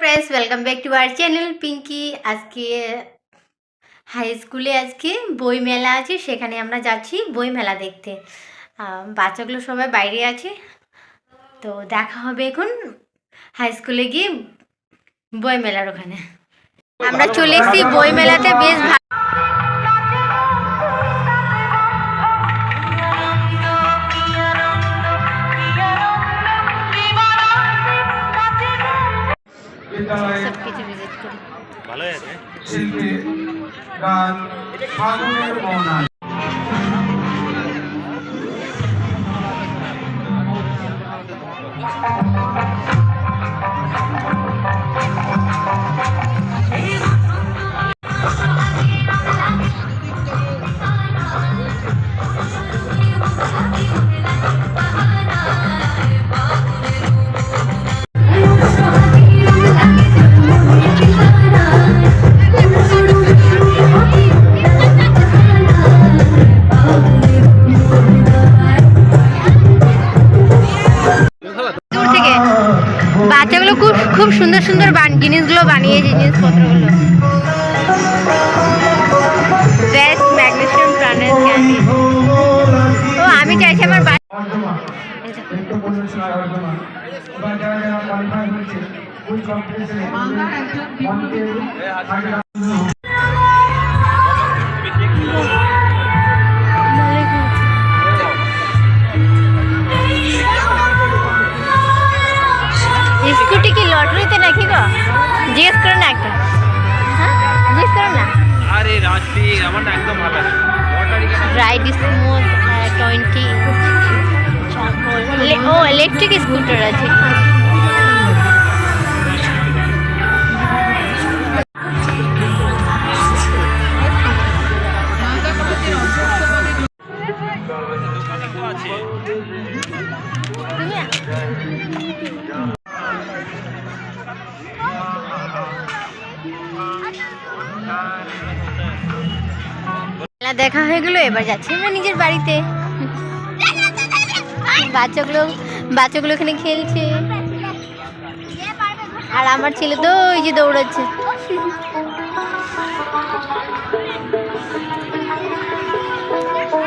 Friends welcome back to our channel Pinky. आज के high स्कूले आज के বই মেলা আছে, সেখানে আমরা যাচ্ছি বই মেলা দেখতে। বাচ্চাগুলো সবাই বাইরে আছে, তো দেখা হবে এখন হাই স্কুলে গিয়ে বই মেলার ওখানে। আমরা চলে এসেছি বই মেলাতে, বেশ सब কিছু ভিজিট করি। ভালো আছে শিল্পী গান ফাগুনের মৌনা। বাচ্চাগুলো খুব সুন্দর সুন্দর জিনিসগুলো বানিয়েছে, জিনিসপত্রগুলো বেস্ট ম্যাগনেসিয়াম প্রাণের ক্যান্ডি। ও আমি চাইছি আমার স্কুটি কি লটারিতে নাকি গো? জিজ্ঞেস করো না একটা, হ্যাঁ জিজ্ঞেস করো না। আরে রাজবি আমার না একদম ভালো লাগে লটারি কেন? রাইড স্মুথ 20 ও ইলেকট্রিক স্কুটার আছে। দেখা হয়ে গেল, এবার যাচ্ছি আমরা নিজের বাড়িতে। বাচ্চাগুলো এখানে খেলছে, আর আমার ছেলে তো ওই যে দৌড়াচ্ছে।